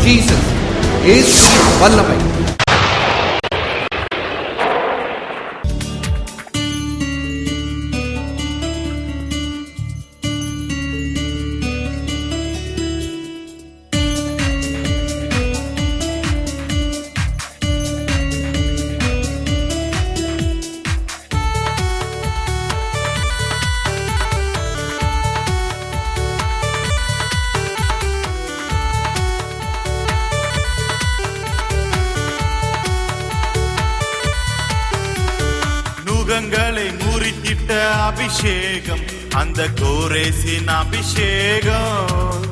Jesus. இயேசுவின் வல்லமை. நுகங்களை முறித்திட்ட அபிஷேகம், அந்த கோரேசின் அபிஷேகம்.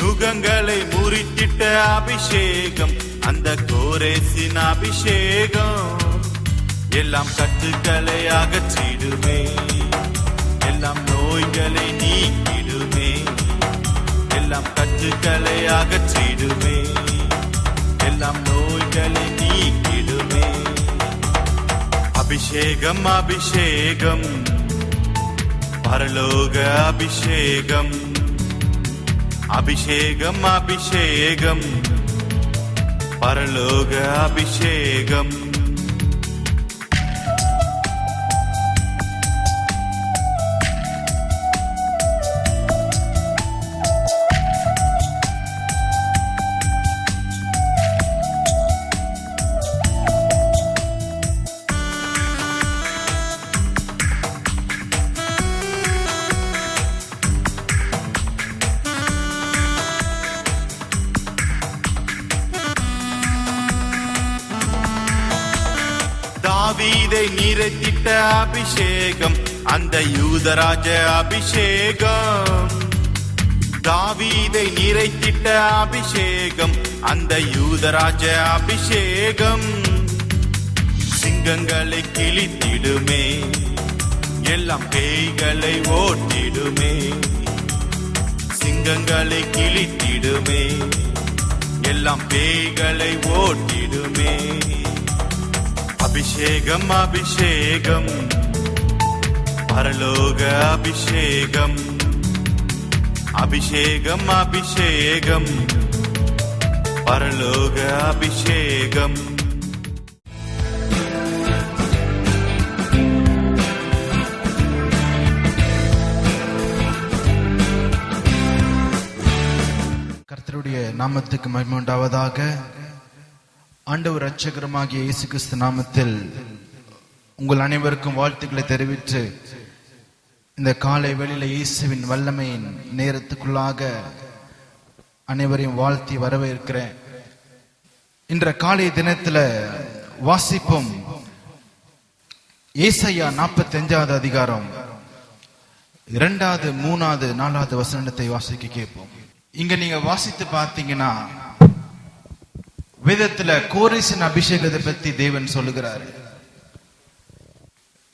நுகங்களை முறித்திட்ட அபிஷேகம், அந்த கோரேசின் அபிஷேகம். எல்லாம் கட்டுக்களை அகற்றிடுமே, எல்லாம் நோய்களை நீக்கிடுமே. எல்லாம் கட்டுக்களை அகற்றிடுமே, எல்லாம் நோய்களை நீக்கிடுமே. அபிஷேகம் அபிஷேகம், பரலோக அபிஷேகம். அபிஷேகம் அபிஷேகம், பரலோக அபிஷேகம். தாவீதை நிறைத்திட்ட அபிஷேகம், அந்த யூதராஜ அபிஷேகம். தாவீதை நிறைத்திட்ட அபிஷேகம், அந்த யூதராஜ அபிஷேகம். சிங்கங்களை கிழித்திடுமே, எல்லாம் பேய்களை ஓட்டிடுமே. சிங்கங்களை கிழித்திடுமே, எல்லாம் பேய்களை ஓட்டிடுமே. அபிஷேகம் அபிஷேகம், பரலோக அபிஷேகம். அபிஷேகம் அபிஷேகம், பரலோக அபிஷேகம். கர்த்தருடைய நாமத்துக்கு மகிமை உண்டாவதாக. ஆண்டவர் இரட்சகருமாகிய இயேசு கிறிஸ்து நாமத்தில் உங்கள் அனைவருக்கும் வாழ்த்துக்களை தெரிவித்து இந்த காலை வேளையில இயேசுவின் வல்லமையின் நேரத்துக்குள்ளாக அனைவரையும் வாழ்த்தி வரவேற்கிறேன். இன்ற காலை தினத்துல வாசிப்போம் ஏசாயா 45வது அதிகாரம் 2வது 3வது 4வது வசனத்தை வாசிக்க கேட்போம். இங்க நீங்க வாசித்து பார்த்தீங்கன்னா வேதத்துல கோரேசின் அபிஷேகத்தை பத்தி தேவன் சொல்லுகிறார்.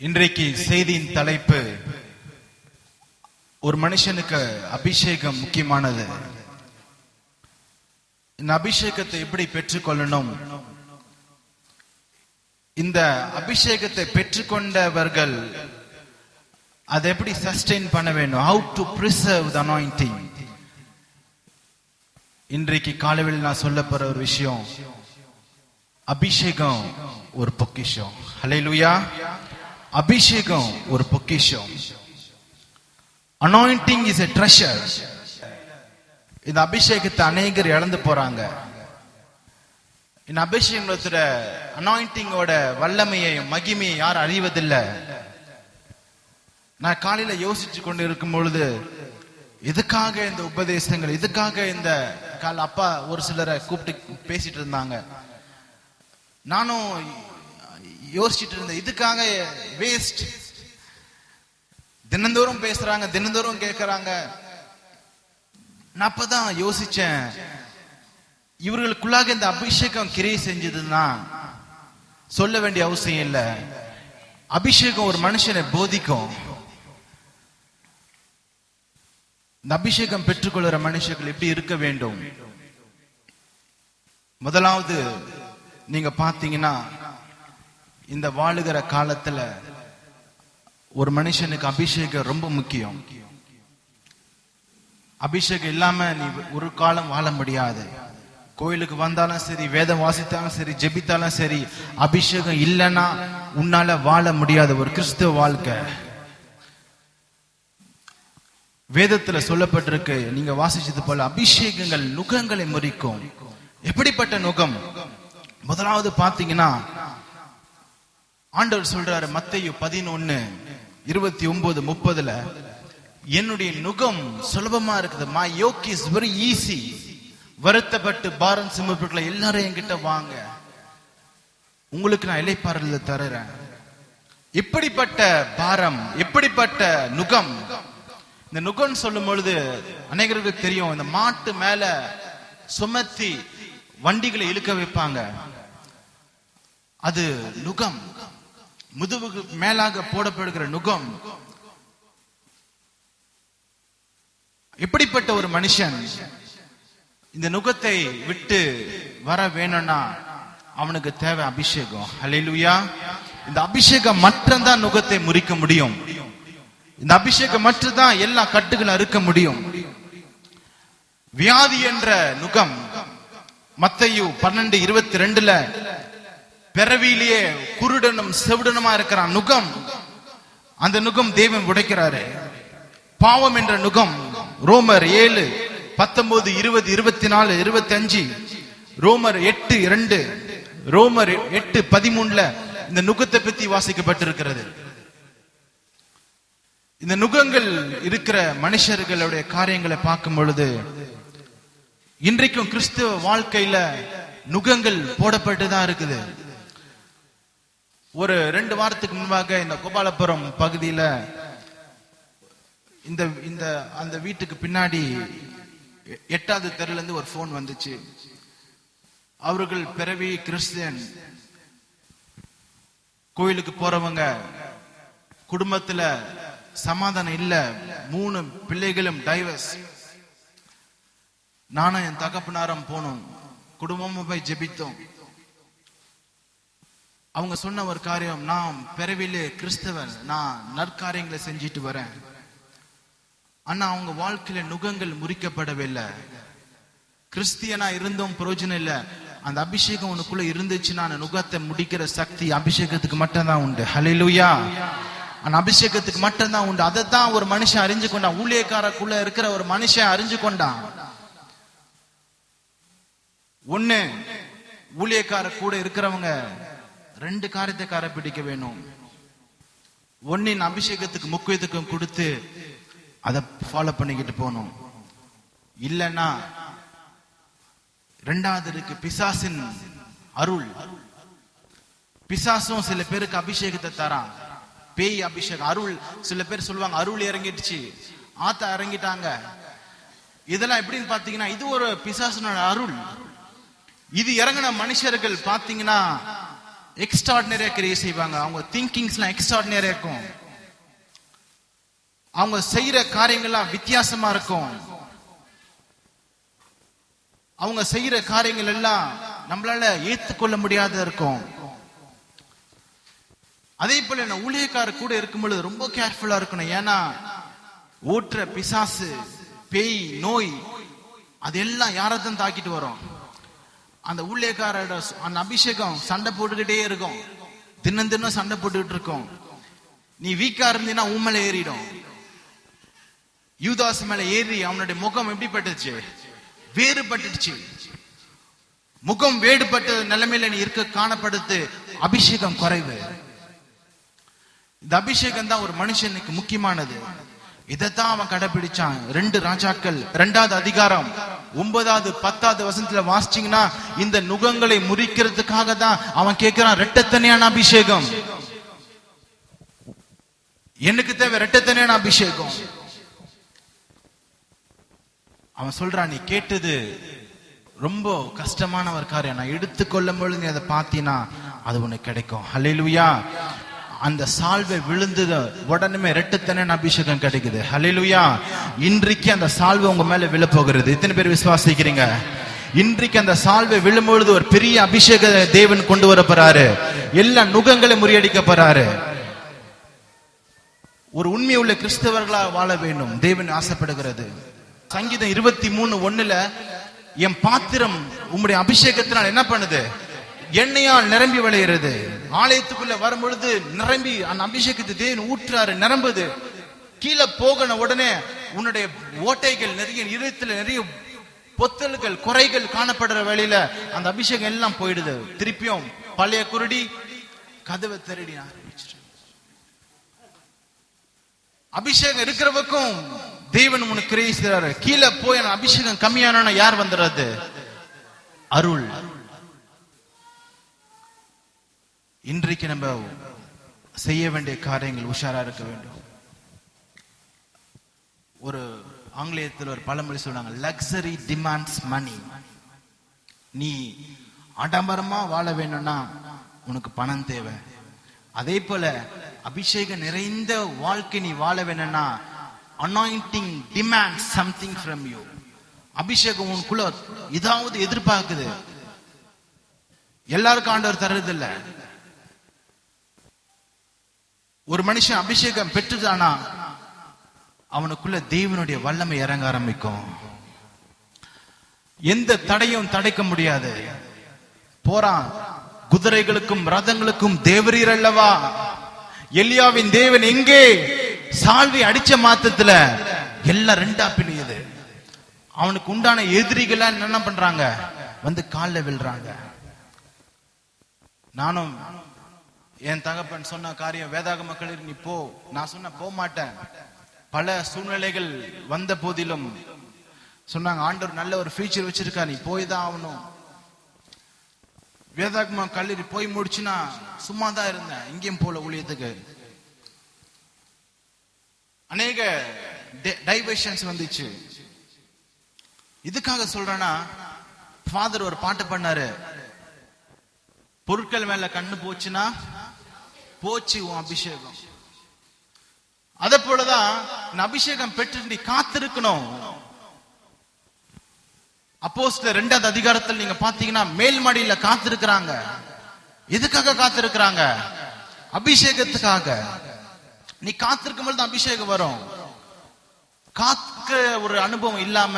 இன்றைக்கு செய்தியின் தலைப்பு, ஒரு மனுஷனுக்கு அபிஷேகம் முக்கியமானது. இந்த அபிஷேகத்தை எப்படி பெற்றுக்கொள்ளணும், இந்த அபிஷேகத்தை பெற்றுக்கொண்டவர்கள் அதை எப்படி சஸ்டெயின் பண்ண வேண்டும், how to preserve the anointing. இன்றைக்கு காலையில் நான் சொல்ல போற ஒரு விஷயம், அபிஷேகம் ஒரு பொக்கிஷம். ஹல்லேலூயா. அபிஷேகம் ஒரு பொக்கிஷம். anointing is a treasure. இந்த அபிஷேகத்தை அநேகர் இழந்து போறாங்க. இந்த அபிஷேகத்துல அனாயிண்டிங்கோட வல்லமையை மகிமையை யார் அறிவதில்லை. நான் காலையில யோசிச்சு கொண்டு இருக்கும் பொழுது, எதுக்காக இந்த உபதேசங்கள், எதுக்காக இந்த கால அப்பா ஒரு சிலரை கூப்பிட்டு பேசிட்டு இருந்தாங்க. நானும் யோசிச்சுட்டு இருந்தேன், இதுக்காக வேஸ்ட். தினந்தோறும் பேசுறாங்க, தினந்தோறும் கேட்கறாங்க. நான் அப்பதான் யோசிச்சேன், இவர்களுக்குள்ளாக இந்த அபிஷேகம் கிரியை செஞ்சதுன்னா சொல்ல வேண்டிய அவசியம் இல்லை. அபிஷேகம் ஒரு மனுஷனை போதிக்கும். இந்த அபிஷேகம் பெற்றுக்கொள்கிற மனுஷர்கள் எப்படி இருக்க வேண்டும்? முதலாவது நீங்க பாத்தீங்கன்னா, இந்த வாழுகிற காலத்துல ஒரு மனுஷனுக்கு அபிஷேகம் ரொம்ப முக்கியம். அபிஷேகம் இல்லாம நீ ஒரு காலம் வாழ முடியாது. கோயிலுக்கு வந்தாலும் சரி, வேதம் வாசித்தாலும் சரி, ஜெபித்தாலும் சரி, அபிஷேகம் இல்லைன்னா உன்னால வாழ முடியாத ஒரு கிறிஸ்துவ வாழ்க்கை. வேதத்துல சொல்லப்பட்டிருக்கு, நீங்க வாசிச்சது போல அபிஷேகங்கள் நுகங்களை முறிக்கும். எப்படிப்பட்ட நுகம்? முதலாவது பாத்தீங்கன்னா ஆண்டவர் சொல்றாரு மத்தேயு 11:29-30, என்னுடைய நுகம் சுலபமா இருக்குது. My yoke is very easy. வருத்தப்பட்டு பாரம் சுமப்பவர்களே எல்லாரும் என்கிட்ட வாங்க, உங்களுக்கு நான் இளைப்பாறுதல் தருறேன். எப்படிப்பட்ட பாரம், எப்படிப்பட்ட நுகம்! இந்த நுகம் சொல்லும் பொழுது அநேகருக்கு தெரியும், இந்த மாட்டு மேல சுமத்தி வண்டிகளை இழுக்க வைப்பாங்க, அது நுகம். முதுகுக்கு மேலாக போடப்படுகிற நுகம். எப்படிப்பட்ட ஒரு மனுஷன் இந்த நுகத்தை விட்டு வர வேணும்னா அவனுக்கு தேவை அபிஷேகம். ஹல்லேலூயா! இந்த அபிஷேகம் மட்டும்தான் நுகத்தை முறிக்க முடியும். இந்த அபிஷேகம் மட்டும்தான் எல்லா கட்டுகளை அறுக்க முடியும். வியாதி என்ற நுகம் மத்தேயு 12:22 பிறவியிலேயே குருடனும் செவிடனுமா இருக்கிறான் நுகம். அந்த நுகம் தேவன் உடைக்கிறாரு. பாவம் என்ற நுகம் ரோமர் 7:19, 20, 24, 25, ரோமர் 8:2, ரோமர் 8:13 இந்த நுகத்தை பத்தி வாசிக்கப்பட்டிருக்கிறது. இந்த நுகங்கள் இருக்கிற மனுஷர்களுடைய காரியங்களை பார்க்கும் பொழுது இன்றைக்கும் கிறிஸ்துவ வாழ்க்கையில நுகங்கள் போடப்பட்டுதான் இருக்குது. ஒரு 2 வாரத்துக்கு முன்பாக இந்த கோபாலபுரம் பகுதியில இந்த அந்த வீட்டுக்கு பின்னாடி 8வது தெருல இருந்து ஒரு போன் வந்துச்சு. அவர்கள் பிறவி கிறிஸ்டியன், கோயிலுக்கு போறவங்க, குடும்பத்துல சமாதானம் இல்ல, 3 பிள்ளைகளும் டைவர்ஸ். நானும் என் தகப்பனாரும் போனோம், குடும்பமும் போய் ஜெபித்தோம். அவங்க சொன்ன ஒரு காரியம், நான் பிறவிலே கிறிஸ்தவன், நான் நற்காரியங்களை செஞ்சிட்டு வரேன். ஆனா அவங்க வாழ்க்கையில நுகங்கள் முறிக்கப்படவில்லை. கிறிஸ்தியனா இருந்தும் பிரயோஜனம் இல்ல. அந்த அபிஷேகம் உனக்குள்ள இருந்துச்சுன்னா அந்த நுகத்தை முடிக்கிற சக்தி அபிஷேகத்துக்கு மட்டும்தான் உண்டு. ஹல்லேலூயா! அந்த அபிஷேகத்துக்கு மட்டும்தான் உண்டு. அதைத்தான் ஒரு மனுஷன் அறிஞ்சு கொண்டான். ஊழியக்காரக்குள்ள இருக்கிற ஒரு மனுஷன் அறிஞ்சு கொண்டான். ஒண்ணு, ஊழியக்கார கூட இருக்கிறவங்க 2 காரியத்தை கடைபிடிக்க வேணும். ஒன்னின் அபிஷேகத்துக்கு முக்கியத்துவம் கொடுத்து அதை ஃபாலோ பண்ணிக்கிட்டு போகணும். இல்லைன்னா 2வது இருக்கு பிசாசின் அருள். பிசாசும் சில பேருக்கு அபிஷேகத்தை தரான். பேய் அபிஷேகம், அருள். சில பேர் சொல்லுவாங்க அருள் இறங்கிடுச்சு, ஆத்தா இறங்கிட்டாங்க. இதெல்லாம் எப்படின்னு பாத்தீங்கன்னா இது ஒரு பிசாசுனோட அருள். இது இறங்கின மனுஷர்கள் பாத்தீங்கன்னா எக்ஸ்ட்ராடினரியா கிரியை செய்வாங்க. அவங்க திங்கிங்ஸ்லாம் எக்ஸ்ட்ராடினரியா இருக்கும். அவங்க செய்யற காரியங்கள்லாம் வித்தியாசமா இருக்கும். அவங்க செய்யற காரியங்கள் எல்லாம் நம்மளால ஏத்துக்கொள்ள முடியாத இருக்கும். அதே போல என்ன ஊழியக்காரர் கூட இருக்கும் பொழுது ரொம்ப கேர்ஃபுல்லா இருக்கணும். ஏன்னா ஓட்டுற பிசாசு, பேய், நோய் அதெல்லாம் யாரதான் தாக்கிட்டு வரும். அந்த ஊழியக்காரோட அந்த அபிஷேகம் சண்டை போட்டுக்கிட்டே இருக்கும். தினம் தினம் சண்டை போட்டுக்கிட்டு இருக்கும். நீ வீக்கா இருந்தீன்னா உண்மையில ஏறிடும். யூதாஸ் மேல ஏறி அவனுடைய முகம் எப்படி பட்டுச்சு? வேறுபட்டுச்சு. முகம் வேறுபட்ட நிலைமையில நீ இருக்க காணப்படுத்து. அபிஷேகம் குறைவு. இந்த அபிஷேகம் தான் ஒரு மனுஷனுக்கு முக்கியமானது. இதைத்தான் அவன் கடைபிடிச்சான். 2 ராஜாக்கள் 2வது அதிகாரம் 9வது 10வது வசனத்துல வாசிச்சீங்கன்னா இந்த நுகங்களை முறிக்கிறதுக்காக தான் அவன் கேட்கிறான் இரட்டத்தனையான அபிஷேகம். எனக்கு தேவை இரட்டத்தனையான அபிஷேகம். அவன் சொல்றான், நீ கேட்டது ரொம்ப கஷ்டமான ஒரு காரியம், நான் எடுத்துக்கொள்ளும் பொழுது நீ அதை பார்த்தீனா அது உனக்கு கிடைக்கும். ஹல்லேலூயா! அந்த சால்வை விழுந்தது உடனே இரட்டத்தனையான அபிஷேகம் கிடைக்குது. ஹல்லேலூயா! இன்றைக்கு அந்த சால்வை உங்க மேல விழப்போகிறது. எத்தனை பேர் விசுவாசிக்கிறீங்க? இன்றைக்கு அந்த சால்வை விழும்பொழுது ஒரு பெரிய அபிஷேக தேவன் கொண்டு வர போறாரு. எல்லா நுகங்களை முறியடிக்க போறாரு. ஒரு உண்மை உள்ள கிறிஸ்தவர்களா வாழ வேண்டும் தேவன் ஆசைப்படுகிறது. சங்கீதம் 23:1 என் பாத்திரம் உம்முடைய அபிஷேகத்தினால் என்ன பண்ணுது? எண்ணெயால் நிரம்பி விளையிறது. ஆலயத்துக்குள்ள வரும் பொழுது நிரம்பி அந்த அபிஷேகத்தை தேவன் ஊற்றுறாரு, நிரம்புது. கீழே போகன உடனே உன்னுடைய ஓட்டைகள் நிறைய, இதயத்துல நிறைய பொத்தல்கள், குறைகள் காணப்படுற வேளையில அந்த அபிஷேகம் எல்லாம் போயிடுது. திருப்பியும் பழைய குருடி கதவை திருடி ஆரம்பிச்சிட்டு. அபிஷேகம் இருக்கிறவக்கும் தேவன் உனக்கு கிரியை செய்றாரு. கீழே போய் அந்த அபிஷேகம் கம்மியான யார் வந்துடுறது? அருள். இன்றைக்கு நம்ம செய்ய வேண்டிய காரியங்கள் உஷாரா இருக்க வேண்டும். ஒரு ஆங்கிலேயத்தில் ஒரு பழமொழி சொல்றாங்க, லக்ஸரி டிமாண்ட்ஸ் மணி. நீ ஆடம்பரமா வாழ வேணும்னா உனக்கு பணம் தேவை. அதே போல அபிஷேகம் நிறைந்த வாழ்க்கை நீ வாழ வேணும்னா anointing demands something from you. அபிஷேகம் உனக்குள்ள ஏதாவது எதிர்பார்க்குது. எல்லாருக்கும் ஆண்டவர் தர்றது இல்ல. ஒரு மனுஷன் அபிஷேகம் பெற்றுதானா அவனுக்குள்ள தேவனுடைய வல்லமை இறங்க ஆரம்பிக்கும். எந்த தடையும் தடைக்க முடியாது. போறான், குதிரைகளுக்கும் ரதங்களுக்கும் தேவரீர் அல்லவா, எலியாவின் தேவன் எங்கே? சால்வை அடிச்ச மாத்தத்துல எல்லாம் ரெண்டா பிரியுது. அவனுக்கு உண்டான எதிரிகள் என்ன பண்றாங்க? வந்து காலில் விழுறாங்க. நானும் என் தகப்பன் சொன்ன காரியம், வேதாக மக்கள் நீ போ, நான் சொன்ன போக மாட்டேன். பல சூழ்நிலைகள் வந்த போதிலும் சொன்னாங்க, ஆண்டவர் நல்ல ஒரு ஃபியூச்சர் வச்சிருக்கா, நீ போய் தான் ஆகணும். வேதாகம கல்லூரி போய் முடிச்சுனா சும்மா தான் இருந்தேன், இங்கேயும் போல ஊழியத்துக்கு. அநேக டைவர்ஷன்ஸ் வந்துச்சு. இதுக்காக சொல்றேன்னா, ஃபாதர் ஒரு பாட்டு பண்ணாரு, பொருட்கள் மேல கண்ணு போச்சுன்னா போச்சு உன் அபிஷேகம். அதே போலதான் அபிஷேகம் பெற்று நீ காத்திருக்கணும். அப்போஸ்தலர் 2வது அதிகாரத்தில் நீங்க பாத்தீங்கன்னா மேல் மாடியில காத்திருக்கிறாங்க. எதுக்காக காத்திருக்கிறாங்க? அபிஷேகத்துக்காக. நீ காத்திருக்கும் பொழுது அபிஷேகம் வரும். காக்க ஒரு அனுபவம் இல்லாம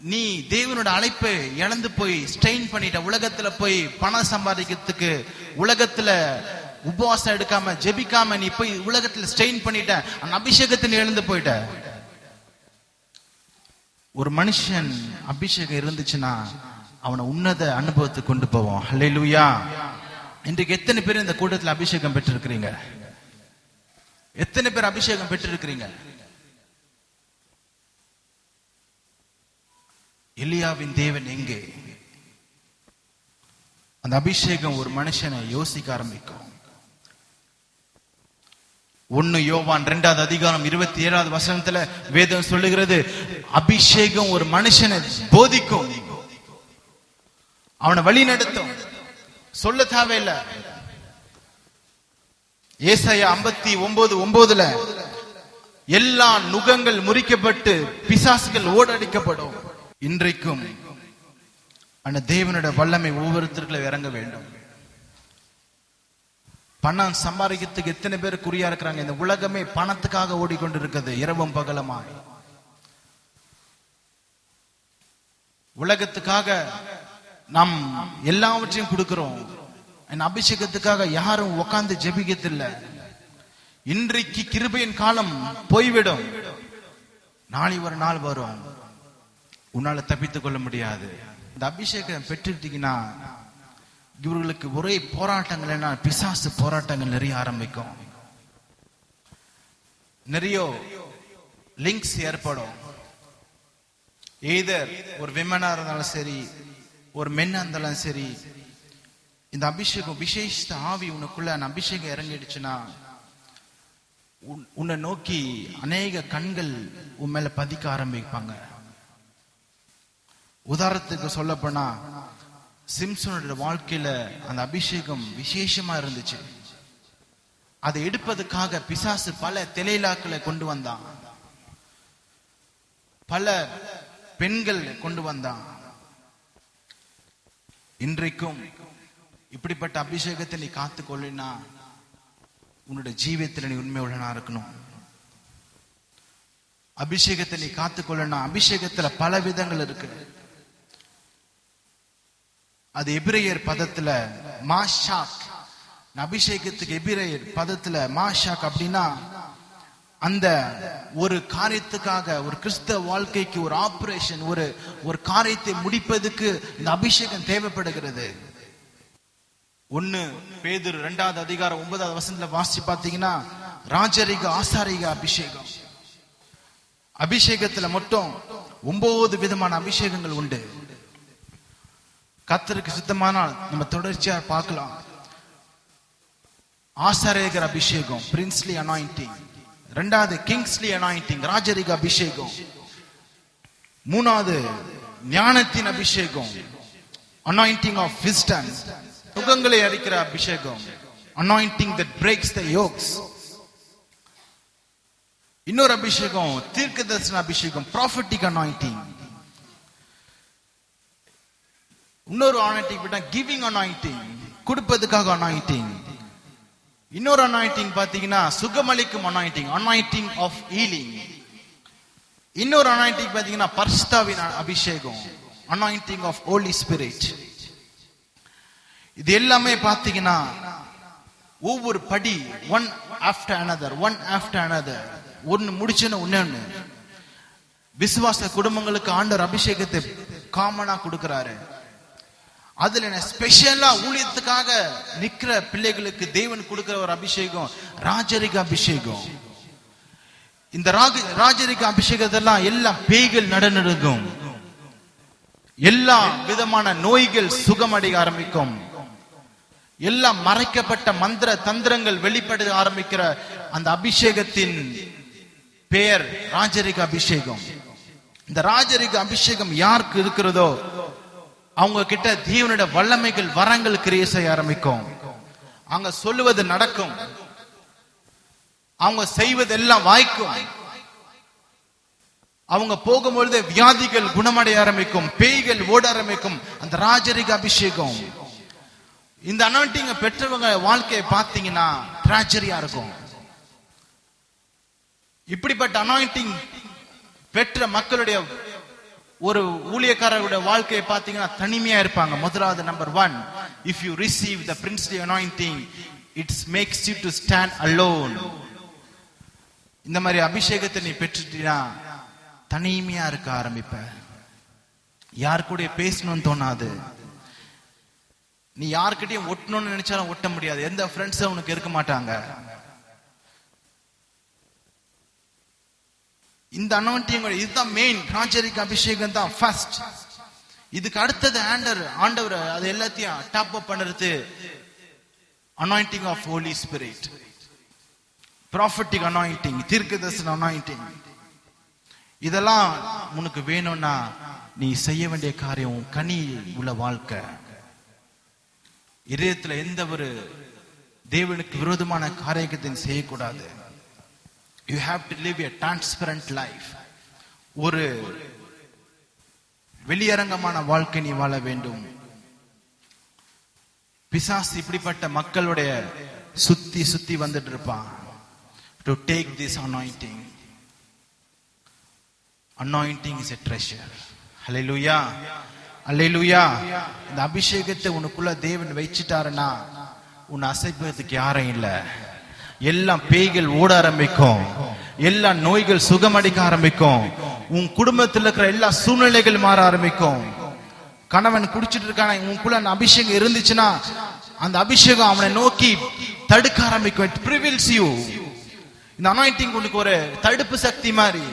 நீ தேவனோட அழைப்பை இழந்து போய் ஸ்ட்ரெயின் பண்ணிட்ட. உலகத்துல போய் பணம் சம்பாதிக்கிறதுக்கு, உலகத்துல உபவாசம் எடுக்காம ஜெபிக்காம நீ போய் உலகத்துல ஸ்ட்ரெயின் பண்ணிட்ட, அந்த அபிஷேகத்தை நீ இழந்து போயிட்ட. ஒரு மனுஷன் அபிஷேகம் இருந்துச்சுன்னா அவனை உன்னத அனுபவத்துக்கு கொண்டு போவோம். ஹல்லேலூயா. இன்றைக்கு எத்தனை பேர் இந்த கூட்டத்தில் அபிஷேகம் பெற்றிருக்கிறீங்க? எத்தனை பேர் அபிஷேகம் பெற்றிருக்கிறீங்க? எலியாவின் தேவன் எங்கே? அந்த அபிஷேகம் ஒரு மனுஷனை யோசிக்க ஆரம்பிக்கும். 1 யோவான் 2வது அதிகாரம் 27வது வசனத்துல வேதம் சொல்லுகிறது, அபிஷேகம் ஒரு மனுஷனை போதிக்கும், அவனை வழி நடத்தும். சொல்ல தேவையில்லை. ஏசாயா 59:9 எல்லா நுகங்கள் முறிக்கப்பட்டு பிசாசுகள் ஓடடிக்கப்படும். இன்றைக்கும் அந்த தேவனுடைய வல்லமை ஒவ்வொருத்தருக்குள்ள இறங்க வேண்டும். பணம் சம்பாதிக்கிறதுக்கு எத்தனை பேர் குறியா இருக்கிறாங்க? இந்த உலகமே பணத்துக்காக ஓடிக்கொண்டிருக்கிறது இரவும் பகலமாய். உலகத்துக்காக நாம் எல்லாவற்றையும் கொடுக்கிறோம். என் அபிஷேகத்துக்காக யாரும் உட்கார்ந்து ஜெபிக்கத்தில்லை. இன்றைக்கு கிருபையின் காலம் போய்விடும். நாளை ஒரு நாள் வரும், உன்னால தப்பித்துக் கொள்ள முடியாது. இந்த அபிஷேகம் பெற்றுட்டீங்கன்னா இவர்களுக்கு ஒரே போராட்டங்கள், பிசாசு போராட்டங்கள் நிறைய ஆரம்பிக்கும். நிறைய லிங்க்ஸ் ஏற்படும். எய்தர் ஒரு விமனா இருந்தாலும் சரி, ஒரு மென்னா இருந்தாலும் சரி, இந்த அபிஷேகம் விசேஷ ஆவி உனக்குள்ள அந்த அபிஷேகம் இறங்கிடுச்சுன்னா உன்னை நோக்கி அநேக கண்கள் உன் மேல பதிக்க ஆரம்பிப்பாங்க. உதாரணத்துக்கு சொல்ல போனா, சிம்சனோட வாழ்க்கையில அந்த அபிஷேகம் விசேஷமா இருந்துச்சு. அதை எடுப்பதற்காக பிசாசு பல தெலைலாக்களை கொண்டு வந்தான், பல பெண்கள் கொண்டு வந்தான். இன்றைக்கும் இப்படிப்பட்ட அபிஷேகத்தை நீ காத்துக்கொள்ளினா உன்னுடைய ஜீவியத்தில் நீ உண்மை உள்ளனா இருக்கணும். அபிஷேகத்தை நீ காத்துக்கொள்ளனா, அபிஷேகத்துல பல விதங்கள் இருக்கு. அது எபிரேயர் பதத்துல மாஷாக். அபிஷேகத்துக்கு எபிரேயர் பதத்துல மாஷாக் அப்படின்னா அந்த ஒரு காரியத்துக்காக, ஒரு கிறிஸ்தவ வாழ்க்கைக்கு ஒரு ஆபரேஷன், ஒரு காரியத்தை முடிப்பதுக்கு இந்த அபிஷேகம் தேவைப்படுகிறது. 1 பேதுரு 2வது அதிகாரம் 9வது வசனத்துல வாசி பாத்தீங்கன்னா ராஜரிக ஆசாரிக அபிஷேகம். அபிஷேகத்துல மட்டும் 9 விதமான அபிஷேகங்கள் உண்டு. கர்த்தருக்கு சித்தமானால் நம்ம தொடர்ச்சியா பார்க்கலாம். ஆசாரியர் அபிஷேகம், பிரின்ஸ்லி அனாயிண்டிங். 2வது கிங்ஸ்லி அனாயிண்டிங், ராஜரிக அபிஷேகம். 3வது ஞானத்தின் அபிஷேகம், அனாயிண்டிங் ஆஃப் விஸ்டம். நுகங்களை அரிக்கிற அபிஷேகம், anointing that breaks the yokes. இன்னொரு அபிஷேகம் தீர்க்கதரிசன அபிஷேகம், ப்ராஃபட்டிக் அனாயிண்டிங். இன்னொரு அனாயிண்டிங் கிவிங் அனாயிண்டிங், கொடுப்பதுக்காக அனாயிண்டிங். இன்னொரு அனாயிண்டிங் பாத்தீங்கன்னா சுகமளிக்கும் அனாயிண்டிங், அனாயிண்டிங் ஆஃப் ஹீலிங். இன்னொரு அனாயிண்டிங் பாத்தீங்கன்னா பரிசுத்தாவின் அபிஷேகம், அனாயிண்டிங் ஆஃப் ஹோலி ஸ்பிரிட். இது எல்லாமே பாத்தீங்கன்னா ஒவ்வொரு படி, one after another, one after another, ஒன்னு முடிச்சுன்னு ஒன்னு. விசுவாச குடும்பங்களுக்கு ஆண்டவர் அபிஷேகத்தை காமனா கொடுக்கிறாரு. அதுல ஸ்பெஷலா ஊழியத்துக்காக நிக்கிற பிள்ளைகளுக்கு தேவன் கொடுக்கிற ஒரு அபிஷேகம் ராஜரிக அபிஷேகம். இந்த ராஜரிக அபிஷேகத்தெல்லாம் எல்லாம் பேய்கள் நடநடுங்கும், எல்லா விதமான நோய்கள் சுகமடைய ஆரம்பிக்கும், எல்லாம் மறைக்கப்பட்ட மந்திர தந்திரங்கள் வெளிப்பட ஆரம்பிக்கிற அந்த அபிஷேகத்தின் பெயர் ராஜரிக அபிஷேகம். இந்த ராஜரிக அபிஷேகம் யாருக்கு இருக்கிறதோ அவங்க கிட்ட தேவனுடைய வல்லமைகள், வரங்கள் கிரியை செய்ய ஆரம்பிக்கும். அவங்க சொல்லுவது நடக்கும், அவங்க செய்வதெல்லாம் வாய்க்கும். அவங்க போகும்பொழுது வியாதிகள் குணமடைய ஆரம்பிக்கும், பேய்கள் ஓட ஆரம்பிக்கும். அந்த ராஜரிக அபிஷேகம், இந்த அனாயிண்டிங் பெற்றவங்க வாழ்க்கையை பார்த்தீங்கன்னா ட்ராஜடியா இருக்கும். இப்படிப்பட்ட அனாயிண்டிங் பெற்ற மக்களுடைய ஒரு ஊழியக்காரருடைய வாழ்க்கையை பார்த்தீங்கன்னா தனிமையா இருப்பாங்க. முதலாவது number 1, if you receive the princely anointing, it makes you to stand alone. இந்த மாதிரி அபிஷேகத்தை நீ பெற்றுட்டீனா தனிமையா இருக்க ஆரம்பிப்ப, யார் கூட பேசணும்னு தோணாது, நீ யார்கிட்டயும் ஒட்டணும்னு நினைச்சாலும் ஒட்ட முடியாது, எந்த ஃப்ரெண்ட்ஸும் உனக்கு இருக்க மாட்டாங்க. இந்த அனாயிண்டிங் இதுதான் மெயின், ராஜரிக அபிஷேகம் தான் ஃபர்ஸ்ட். இதுக்கு அடுத்தது ஆண்டவர் அது எல்லாத்தையும் டாப் அப் பண்றது anointing of holy spirit, prophetic anointing, தீர்க்கதரிசன அனாயிண்டிங். இதெல்லாம் உனக்கு வேணும்னா நீ செய்ய வேண்டிய காரியம் கனி உள்ள வாழ்க்கை. இதயத்துல எந்த ஒரு தேவனுக்கு விரோதமான காரியத்தை செய்யக்கூடாது. You have to live a transparent life. ஒரு வெளியரங்கமான வாழ்க்கை நீ வாழ வேண்டும். பிசாசு இப்படிப்பட்ட மக்களுடைய சுத்தி வந்துட்டு இருப்பான். To take this anointing. Anointing is a treasure. Hallelujah. Hallelujah. இந்த அபிஷேகத்தை உனக்குள்ள தேவன் வச்சிட்டாருன்னா உன் அசைப்பதற்கு யாரும் இல்ல. எல்லாம் பேய்கள் ஓட ஆரம்பிக்கும், எல்லா நோய்கள் சுகமடிக்க ஆரம்பிக்கும், உன் குடும்பத்தில் இருக்கிற எல்லா சூழ்நிலைகள் மாற ஆரம்பிக்கும். கணவன் குடிச்சிட்டு இருக்கான, உனக்குள்ள அந்த அபிஷேகம் இருந்துச்சுன்னா அந்த அபிஷேகம் அவனை நோக்கி தடுக்க ஆரம்பிக்கும். It prevails you. இந்த அனாயிண்டிங் உனக்கு ஒரு தடுப்பு சக்தி மாதிரி.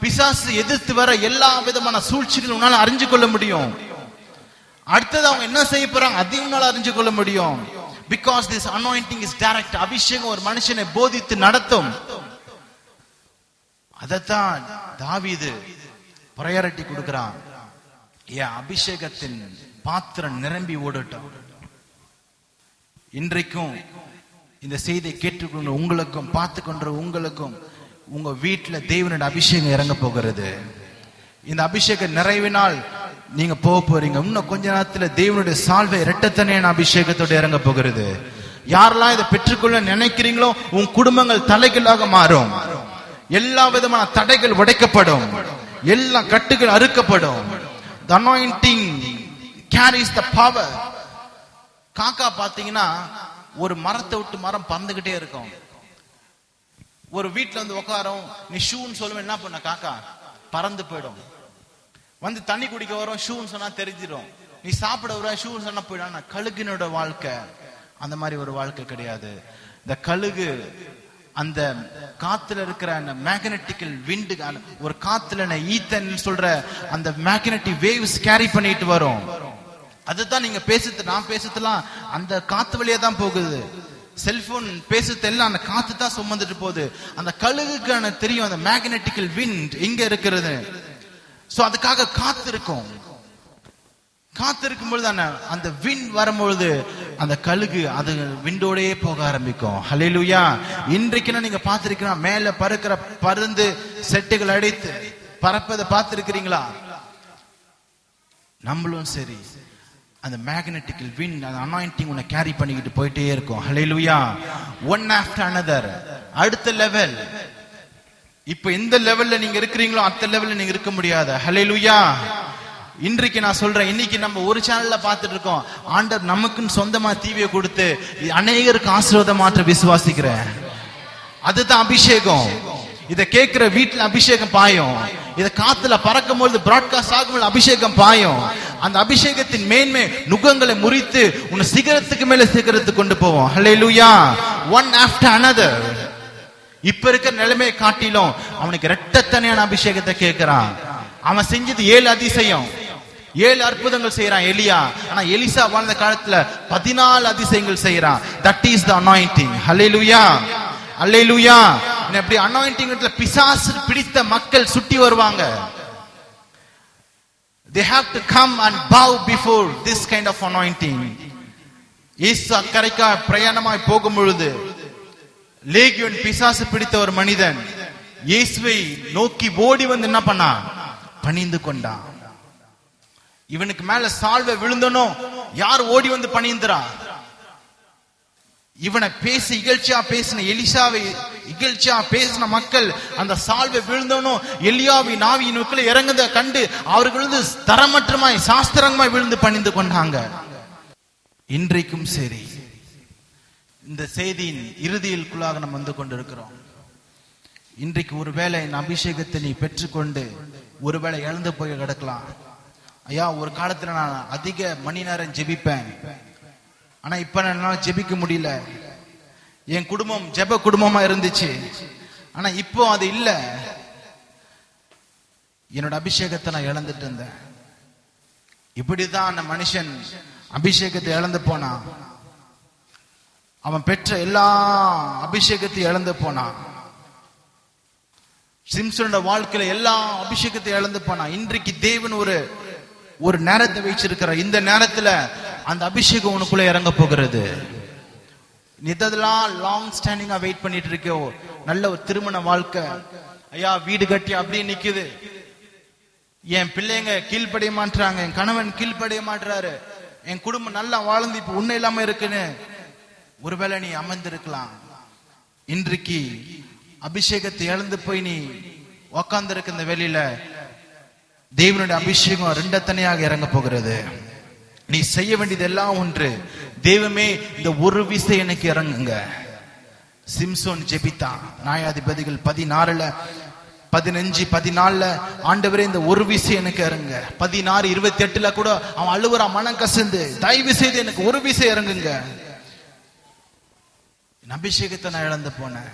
பிசாசு எதிர்த்து வர எல்லா விதமான சூழ்ச்சிகள் உன்னால அறிஞ்சு கொள்ள முடியும். அடுத்தது அவங்க என்ன செய்ய போறாங்க அதையும் உன்னால அறிஞ்சு கொள்ள முடியும். Because this anointing is direct. அபிஷேகம் ஒரு மனுஷனை போதித்து நடத்தும். அதத்தான் தாவீது பிரையாரிட்டி கொடுக்கிறான். ஏன் அபிஷேகத்தின் பாத்திரம் நிரம்பி ஓடட்டும். இன்றைக்கும் இந்த செய்தியை கேட்டுக்கொண்டு உங்களுக்கும் பார்த்து கொண்ட உங்களுக்கும் உங்க வீட்டுல தேவனுடைய அபிஷேகம் இறங்க போகிறது. இந்த அபிஷேகம் நிறைவினால் நீங்க போக போறீங்க. இன்னும் கொஞ்ச நேரத்துல தேவனுடைய சால்வை இரட்டத்தனையான அபிஷேகத்தோடு இறங்க போகிறது. யாரெல்லாம் இதை பெற்றுக்கொள்ள நினைக்கிறீங்களோ உன் குடும்பங்கள் தலைகளாக மாறும். எல்லா விதமான தடைகள் உடைக்கப்படும், எல்லா கட்டுகள் அறுக்கப்படும். The anointing carries the power. காக்கா பாத்தீங்கன்னா ஒரு மரத்தை விட்டு மரம் பறந்துகிட்டே இருக்கும். ஒரு வீட்டுல வந்து உட்காரும், நீ ஷூன்னு சொல்லுவேன், என்ன பண்ண காக்கா பறந்து போயிடும். வந்து தண்ணி குடிக்க வரும், ஷூன்னு சொன்னா தெரிஞ்சிடும். நீ சாப்பிட வர ஷூன்னு சொன்னா போயிடும். கழுகினோட வாழ்க்கை அந்த மாதிரி ஒரு வாழ்க்கை கிடையாது. இந்த கழுகு அந்த காத்துல இருக்கிற அந்த மேக்னெட்டிக்கல் விண்டு, ஒரு காத்துல ஈத்தன் சொல்ற அந்த மேக்னெட்டிக் வேவ்ஸ் கேரி பண்ணிட்டு வரும். அதுதான் நீங்க பேசுறது, நான் பேசுறதுலாம் அந்த காத்து வழியா தான் போகுது. செல்போன் பேசுறது எல்லாம் அந்த காத்து தான் சுமந்துட்டு போகுது. அந்த கழுகுக்கு தெரியும் அந்த மேக்னெட்டிக்கல் விண்ட் எங்க இருக்கிறது. சோ அதுக்காக காத்து இருக்கும். காத்து இருக்கும் பொழுது அந்த விண்ட் வரும்பொழுது அந்த கழுகு அது விண்டோடே போக ஆரம்பிக்கும். ஹல்லேலூயா. இன்றைக்கு நீங்க பார்த்திருக்கீங்களா, மேல பறக்கிற பருந்து செட்டுகள் அடித்து பறப்பதை பார்த்திருக்கிறீங்களா? நம்மளும் சரி, அந்த மேக்னெட்டிக்கல் விண்ட், அந்த அனாயிண்டிங் உன்னை கேரி பண்ணிக்கிட்டு போயிட்டே இருக்கும். ஹல்லேலூயா. ஒன் ஆஃப்டர் another, அடுத்த லெவல். இப்ப எந்த லெவல்ல நீங்க இருக்கிறீங்களோ அந்த லெவல்ல நீங்க இருக்க முடியாது. ஹல்லேலூயா. இன்றைக்கு நான் சொல்றேன், இன்னைக்கு நம்ம ஒரு சேனல்ல பார்த்துட்டு இருக்கோம், ஆண்டவர் நமக்குன்னு சொந்தமா டிவியை கொடுத்து அநேகருக்கு ஆசீர்வாதம் மாற்ற விசுவாசிக்கிறேன். அதுதான் அபிஷேகம். இத கேட்கிற வீட்டுல அபிஷேகம் பாயும். இத காத்துல பறக்கும் பொழுது பிராட்காஸ்ட் ஆகும் அபிஷேகம் பாயும். அந்த அபிஷேகத்தின் மேன்மை நுகங்களை முறித்து உன்னை சிகரத்துக்கு மேல சிகரத்துக்கு கொண்டு போவோம். ஹல்லேலூயா. One after another. இப்ப இருக்கிற நிலைமையை காட்டிலும் அவனுக்கு இரட்டத்தனையான அபிஷேகத்தை கேட்கிறான். அவன் செஞ்சது 7 அதிசயம், 7 அற்புதங்கள் செய்யறான் எலியா. ஆனா எலிசா வாழ்ந்த காலத்துல 14 அதிசயங்கள் செய்யறான். That is the anointing. Hallelujah. Alleluia. இப்படி அனாயிண்டிங்ல பிசாசு பிடித்த மக்கள் சுட்டி வருவாங்க. They have to come and bow before this kind of anointing. இயேசு அக்கரைக்கா பிரயாணமாய் போகும் பொழுது லேகியோன் பிசாசு பிடித்த ஒரு மனிதன் இயேசுவை நோக்கி ஓடி வந்து என்ன பண்ணான்? பணிந்து கொண்டான். இவனுக்கு மேல சால்வை விழுந்தனோ யார் ஓடி வந்து பணிந்துரா? இவனை பேசி இகழ்ச்சியா பேசின எலிசாவை இகழ்ச்சியா பேசின மக்கள் அந்த சால்வை விழுந்தவனும் எலியாவின் ஆவியினுக்குள்ள இறங்குத கண்டு அவர்கள் வந்து தரமற்றமாய் சாஸ்திரமாய் விழுந்து பணிந்து கொண்டாங்க. இன்றைக்கும் சரி, இந்த செய்தியின் இறுதியிற்குள்ளாக நம்ம வந்து கொண்டிருக்கிறோம். இன்றைக்கு ஒருவேளை இந்த அபிஷேகத்தை நீ பெற்றுக்கொண்டு ஒருவேளை இழந்து போய் கிடக்கலாம். ஐயா, ஒரு காலத்துல நான் அதிக மணி நேரம் ஜெபிப்பேன், ஆனா இப்ப என்னால ஜெபிக்க முடியல. என் குடும்பம் ஜெப குடும்பமா இருந்துச்சு, ஆனா இப்போ அது இல்ல. என்னோட அபிஷேகத்தை நான் இழந்துட்டு இருந்தேன். இப்படிதான் அந்த மனுஷன் அபிஷேகத்தை இழந்து போனான். அவன் பெற்ற எல்லா அபிஷேகத்தையும் இழந்து போனான். சிம்சனோட வாழ்க்கையில எல்லா அபிஷேகத்தையும் இழந்து போனான். இன்றைக்கு தேவன் ஒரு நேரத்தை வச்சிருக்கிற. இந்த நேரத்துல அந்த அபிஷேகம் உனக்குள்ள இறங்க போகிறது. இதெல்லாம் லாங் ஸ்டாண்டிங்கா வெயிட் பண்ணிட்டு இருக்கோ, நல்ல ஒரு திருமண வாழ்க்கை, ஐயா வீடு கட்டி அப்படியே நிக்குது, என் பிள்ளைங்க கீழ்ப்படைய மாட்டாங்க, என் கணவன் கீழ்ப்படைய மாட்டாரு, என் குடும்பம் நல்லா வாழ்ந்து இப்ப உன்னை இல்லாம இருக்குன்னு ஒருவேளை நீ அமர்ந்திருக்கலாம். இன்றைக்கு அபிஷேகத்தை இழந்து போய் நீ உக்காந்து இருக்க இந்த வெளியில தேவனுடைய அபிஷேகம் ரெண்டத்தனையாக இறங்க போகிறது. நீ செய்ய வேண்டியது எல்லாம் ஒன்று, தெய்வமே இந்த ஒரு விசை எனக்கு இறங்குங்க. சிம்சோன் ஜெபித்தான். நியாயாதிபதிகள் 16 15 14 ஆண்டவரே இந்த ஒரு விசை எனக்கு இறங்க. 16 28 கூட அவன் அழுவுறான் மனம் கசந்து, தயவு செய்து எனக்கு ஒரு விசை இறங்குங்க. அபிஷேகத்தை நான் இழந்து போனேன்.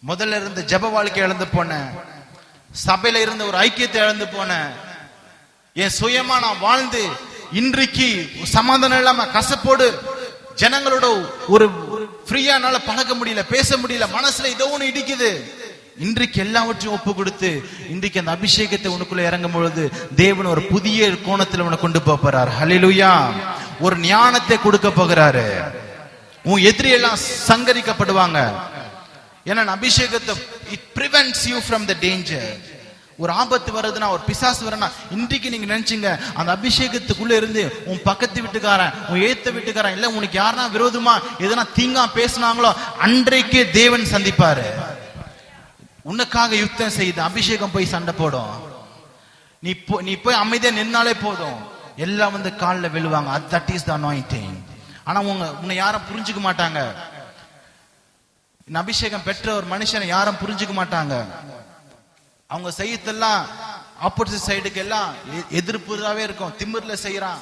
முதல்ல இருந்த ஜெப வாழ்க்கை இழந்து போனேன். சபையில இருந்த ஒரு ஐக்கியத்தை இழந்து போனேன். என் சுயமா நான் வாழ்ந்து இன்றைக்கு சமாதானம் இல்லாம கசப்போடு ஜனங்களோட ஒரு ஃப்ரீயா என்னால பழக முடியல, பேச முடியல, மனசுல ஏதோ ஒண்ணு இடிக்குது. இன்றைக்கு எல்லாவற்றையும் ஒப்பு கொடுத்து இன்றைக்கு அந்த அபிஷேகத்தை உனக்குள்ள இறங்கும் பொழுது தேவன் ஒரு புதிய கோணத்துல உன்னை கொண்டு போறார். ஹல்லேலூயா. ஒரு ஞானத்தை கொடுக்க போகிறாரு. உன் எதிரி எல்லாம் சங்கரிக்கப்படுவாங்க. ஏன்னா அபிஷேகத்தை it prevents you from the danger. ஒரு ஆபத்து வருதுன்னா, ஒரு பிசாசு வருதுன்னா, இன்றைக்கு நீங்க நினைச்சீங்க அந்த அபிஷேகத்துக்குள்ள இருந்து உன் பக்கத்து வீட்டுக்காரன், உன் ஏத்த வீட்டுக்காரன், இல்ல உனக்கு யாருன்னா விரோதமா எதனா தீங்கா பேசினாங்களோ அன்றைக்கே தேவன் சந்திப்பாரு. உனக்காக யுத்தம் செய்து அபிஷேகம் போய் சண்டை போடும். நீ போய் அமைதியா நின்னாலே போதும், எல்லாம் வந்து காலில் விழுவாங்க. That is the anointing. ஆனா உன்னை யாரும் புரிஞ்சுக்க மாட்டாங்க. இந்த அபிஷேகம் பெற்ற ஒரு மனுஷனை யாரும் புரிஞ்சுக்க மாட்டாங்க. அவங்க செய்யறதெல்லாம் ஆப்போசிட் சைடுக்கு எல்லாம் எதிர்ப்புதாவே இருக்கும். திமிர்ல செய்யறான்,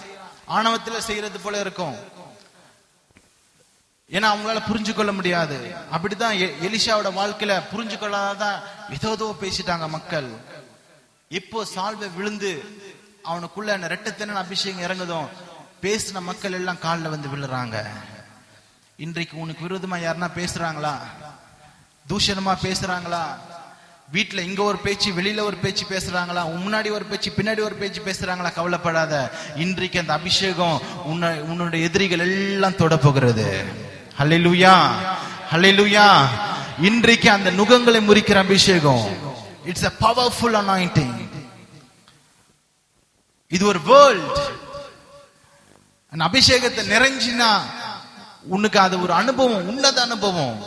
ஆணவத்துல செய்யறது போல இருக்கும். ஏன்னா அவங்களால புரிஞ்சு கொள்ள முடியாது. அப்படிதான் எலிஷாவோட வாழ்க்கையில புரிஞ்சு கொள்ளாதான் ஏதோ பேசிட்டாங்க மக்கள். இப்போ சால்வை விழுந்து அவனுக்குள்ள ரெட்டத்தின அபிஷேகம் இறங்குதும் பேசின மக்கள் எல்லாம் காலில் வந்து விழுறாங்க. இன்றைக்கு உனக்கு விரோதமா யாருன்னா பேசுறாங்களா, தூஷணமா பேசுறாங்களா, வீட்டுல இங்க ஒரு பேச்சு வெளியில ஒரு பேச்சு பேசுறாங்களா, முன்னாடி ஒரு பேச்சு பின்னாடி ஒரு பேச்சு பேசுறாங்களா, கவலைப்படாத. இன்றைக்கு அந்த அபிஷேகம் உன்னுடைய எதிரிகள் எல்லாம் தொட போகிறது. ஹல்லேலூயா, ஹல்லேலூயா. இன்றைக்கு அந்த நுகங்களை முறிக்கிற அபிஷேகம். It's a powerful anointing. இது ஒரு வேர்ல்ட். அந்த அபிஷேகத்தை நிறைஞ்சினா உனக்கு அது ஒரு அனுபவம், உன்னத அனுபவம்.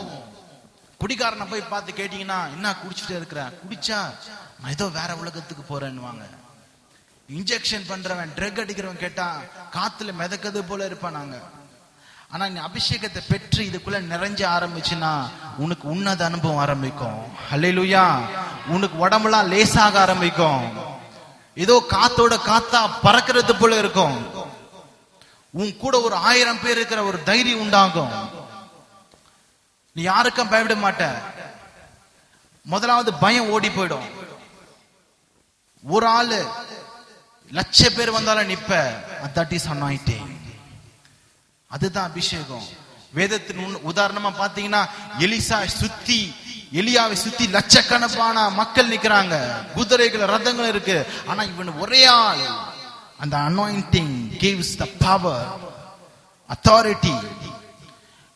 குடிக்காரனை போய் பார்த்து கேட்டீங்கன்னா, என்ன குடிச்சிட்டே இருக்கிற, குடிச்சா நான் ஏதோ வேற உலகத்துக்கு போறேன்னுவாங்க. இன்ஜெக்ஷன் பண்றவன், ட்ரக் அடிக்கிறவன் கேட்டா காத்துல மிதக்கிறது போல இருப்பானாங்க. ஆனா நீ அபிஷேகத்தை பெற்று இதுக்குள்ள நிறைஞ்ச ஆரம்பிச்சுன்னா உனக்கு உன்னத அனுபவம் ஆரம்பிக்கும். ஹல்லேலூயா. உனக்கு உடம்புலாம் லேசாக ஆரம்பிக்கும். ஏதோ காத்தோட காத்தா பறக்கிறது போல இருக்கும். உன் கூட ஒரு 1000 பேர் இருக்கிற ஒரு தைரியம் உண்டாகும். நீ யாருக்கும் பயப்பட மாட்ட. முதலாவது பயம் ஓடி போயிடும். ஒரு ஆளு 1,00,000 பேர் வந்தாலும் நிப்ப. That is anointing. அதுதான் அபிஷேகம். வேதத்தின் உதாரணமா பாத்தீங்கன்னா எலியாவை சுத்தி லட்சக்கணக்கான மக்கள் நிக்கிறாங்க, குதிரைகள் ரதங்கள் இருக்கு. ஆனா இவன் ஒரே ஆள். அந்த anointing gives the power, authority.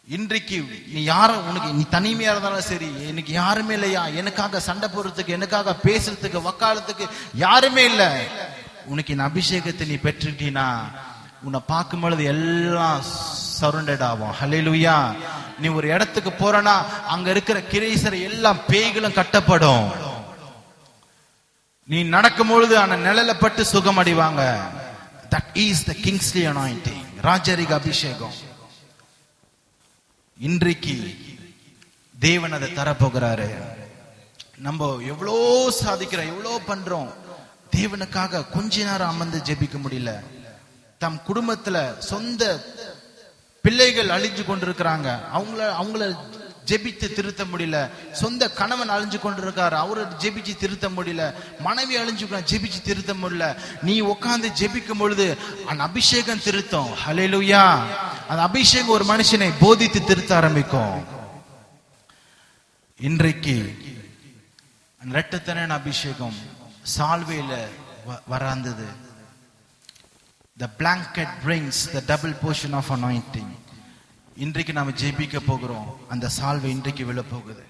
இன்றைக்கு நீ உனக்கு நீ தனிமையா இருந்தாலும் சரி, எனக்கு யாருமே இல்லையா, எனக்காக சண்டை போடுறதுக்கு, எனக்காக பேசுறதுக்கு, வக்காலத்துக்கு யாருமே இல்ல. உனக்கு இந்த அபிஷேகத்தை நீ பெற்றுட்டீனா உன்னை பார்க்கும் பொழுது எல்லாம் சரண்டட் ஆகும். ஹல்லேலூயா. நீ ஒரு இடத்துக்கு போறனா அங்க இருக்கிற கிரேசர் எல்லாம் பேய்களும் கட்டப்படும். நீ நடக்கும் பொழுது அந்த நிழல பட்டு சுகம் அடைவாங்க. That is the kingly anointing. ராஜரிக அபிஷேகம். இன்றைக்கு தேவன் அதை தரப்போகிறாரு. நம்ம எவ்வளோ சாதிக்கிறோம், எவ்வளோ பண்றோம். தேவனுக்காக கொஞ்ச நேரம் அமர்ந்து ஜெபிக்க முடியல. தம் குடும்பத்துல சொந்த பிள்ளைகள் அழிஞ்சு கொண்டிருக்கிறாங்க, அவங்கள ஜெபித்து திருத்த முடியல. சொந்த கணவன் அழிஞ்சு கொண்டிருக்காரு, அவரை ஜெபிச்சு திருத்த முடியல. மனைவி அழிஞ்சு ஜெபிச்சு திருத்த முடியல. நீ உட்கார்ந்து ஜெபிக்கும் பொழுது அந்த அபிஷேகம் திருத்தம். ஹல்லேலூயா. அந்த அபிஷேகம் ஒரு மனுஷனை போதித்து திருத்த ஆரம்பிக்கும். இன்றைக்கு இரட்டத்தன அபிஷேகம் சால்வையில வராந்தது. The blanket brings the double portion of anointing. இன்றைக்கு நாம ஜெபிக்க போகிறோம். அந்த சால்வை இன்றைக்கு விழ போகுது.